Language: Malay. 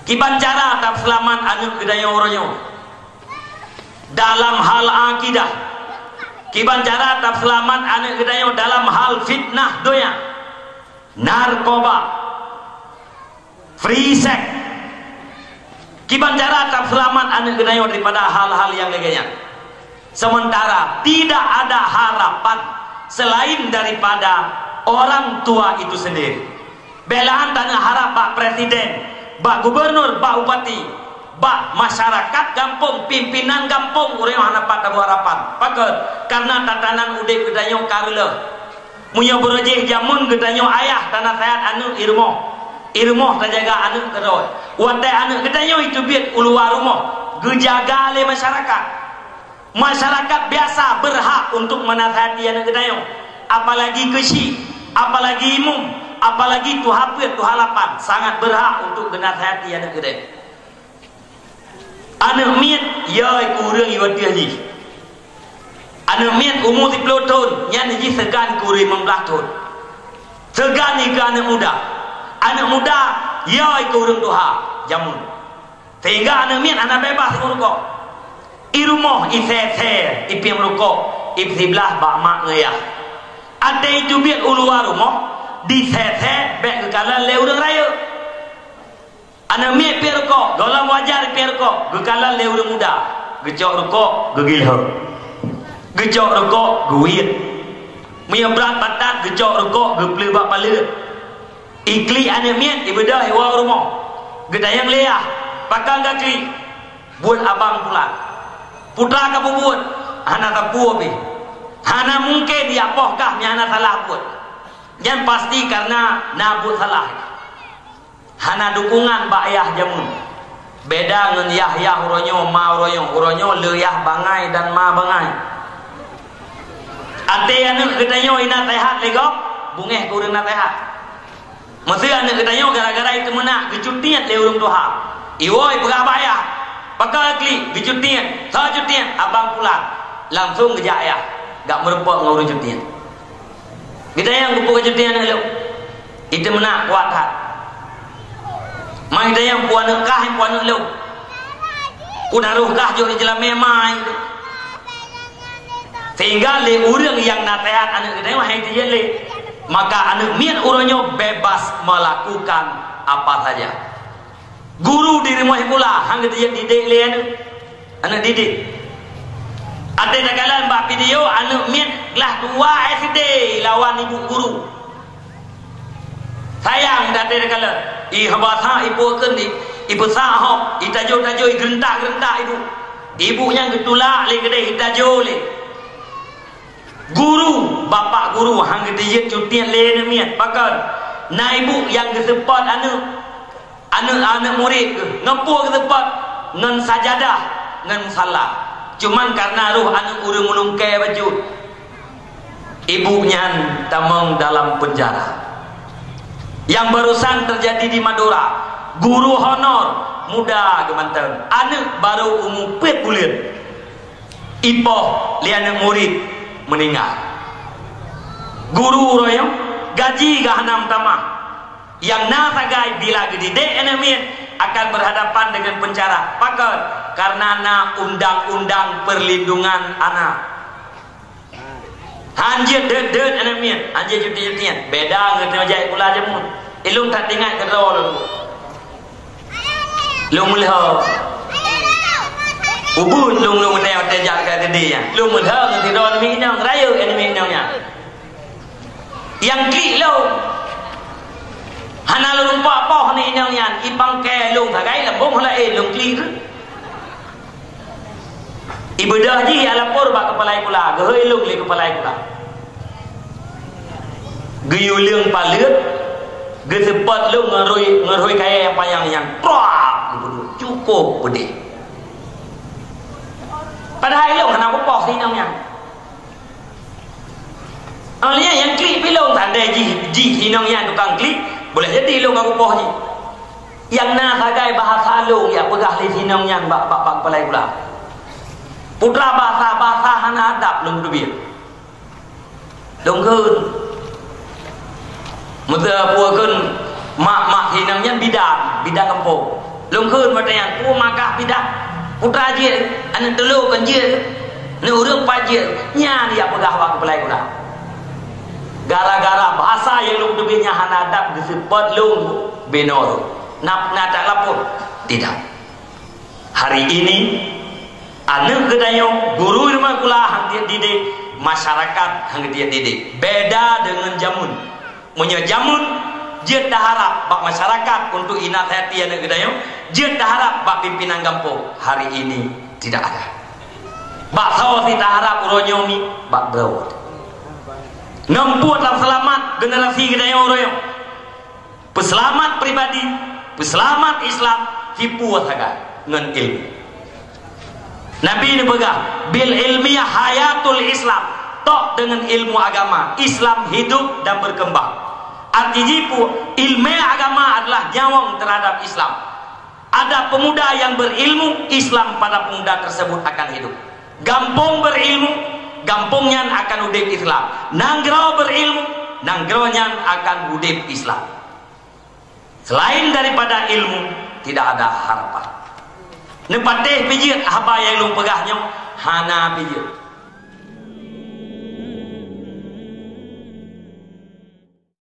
Kiban cara tak selamat anu gedaya oronyo dalam hal akidah. Kiban cara tak selamat anu gedaya dalam hal fitnah doya, narkoba, free sex. Kiban cara tak selamat anu gedaya daripada hal-hal yang lainnya. Sementara tidak ada harapan selain daripada orang tua itu sendiri. Belaan tanah harap Pak Presiden, Pak Gubernur, Pak Bupati, Pak masyarakat kampung, pimpinan kampung, orang yang dapat harapan. Pakai karena tatanan udah gedanya karela, punya berojeh jamun gedanya ayah tanah sehat anu irmoh terjaga anu keroi. Watai anu gedanya itu biar uluar rumah, gejaga oleh masyarakat. Masyarakat biasa berhak untuk menasihati anu gedanya, apalagi kesi, apalagi imum, apalagi tu hafid, tu halapan, sangat berhak untuk menasihati anak gede. Anak mian, ya kurang iwati haji. Anak mian umur 10 tahun, yang haji segan kurang 15 tahun. Segan ni ke anak muda. Anak muda, ya kurang tuha, jamun. Sehingga anak mian, anak bebas merokok. Irumah, ise-se, ipi merokok, ipi sebelah, bak mak ngayah. Ada itu biar uluar rumah, di sete bek ke kalan le urang raya. Ana mi perko, dalam wajar perko, ke kalan le urang muda. Gecok rokok, gegilha. Gecok rokok, guit. Mia berat patat gecok rokok, gepleu bak pala. Ikli ana mian ibadah hewa rumah. Gedayang leah, pakang gakli. Buat abang pula. Putra ka buat, ana ka puo be. Hana mungkin dia pohkah nyana salah buat. Yang pasti karena nabut salah. Hana dukungan bak ayah jamun. Beda dengan yah uronyo ma uronyo le yah bangai dan ma bangai. Ate anu ketanyo ina sehat legok, bungeh kurang na sehat. Mesti anu ketanyo gara-gara itu menak kecutian le urung tuha. Iwoi berapa ayah? Pakai kli kecutian, sa cutian abang pulang. Langsung kerja ayah. Gak merupakan ngurus cutian. Kita yang kupu kecutian elok. Itu menak kuat hat. Mai kita yang puan nekah yang puan elok. Unaruh kah jo jelam memai. Sehingga le urang yang nasihat anak kita yang hai dia le. Maka anak mian uronyo bebas melakukan apa saja. Guru di rumah pula hang dia didik le anak didik. Ada nagalan bak video anak mian kelas 2 SD lawan ibu guru. Sayang dah ada nagalan. Habasa ibu kan ibu sahok itajo gentak ibu. Ibunya getulak le gede itajo le. Guru, bapak guru hang dia cutian le mian pakan. Na ibu yang gesepot anak murid ngepur gesepot ngan sajadah ngan salah. Cuman karena ruh anak urang menungkai baju, ibunya tamang dalam penjara. Yang barusan terjadi di Madura, guru honor muda gemanten, anak baru umur 4 bulan, ipoh li anak murid meninggal. Guru royo gaji gahanam tamah, yang nasagai bila gede enemian akan berhadapan dengan penjara. Pakai karena undang-undang perlindungan anak. Anjir dedet anak mian, anjir cuti-cutian. Beda ngerti aja pula jamun. Ilung tak tinggal kedol. Lung mulha. Ubun lung teh tejak kat dia. Lung mulha ngerti dol mi nyang raya enemi nyangnya. Yang klik lo. Hana lung pa ni nyang ipang ke lung tagai lembong hala lung klik. Ibadah ji alapor bak kepala pula, gehoi lung le kepala pula. Geyulung palut, gesepot lung ngeroi kaya yang panjang yang prak cukup gede. Padahal lung hana kopok sih namanya. Alia yang klik pilong tanda ji hinongnya tukang klik boleh jadi lung aku poh ni. Yang na sagai bahasa lung ya pegah li hinongnya bak kepala pula. Putra bahasa hana adab lung dubir. Lung keun. Muta puakeun mak hinangnya bidang kampung. lungkeun batayan pu makah bidah putra je anu telu kan je ne urang paje nya dia pegah wa pelai kula gara-gara bahasa yang lu debinya hanadap disebut lu benor nak tak lapor tidak. Hari ini anu kedayong guru rumah kula hang dia didik masyarakat hang dia didik beda dengan jamun punya jamun dia dah harap bak masyarakat untuk inat hati anak kedayong dia dah harap bak pimpinan kampung. Hari ini tidak ada bak sawo si dah harap uronyomi bak berawat nempuat dalam selamat generasi kedayong uroyong peselamat pribadi peselamat Islam hipu saga dengan ilmu. Nabi ini begah bil ilmiah hayatul Islam tok dengan ilmu agama Islam hidup dan berkembang. Artinya ilmiah agama adalah nyawang terhadap Islam. Ada pemuda yang berilmu, Islam pada pemuda tersebut akan hidup. Gampong berilmu, gampongnya akan udip Islam. Nanggrau berilmu, nanggraunya akan udip Islam. Selain daripada ilmu tidak ada harapan. Nepateh pijit apa yang lu pegahnya hana pijit.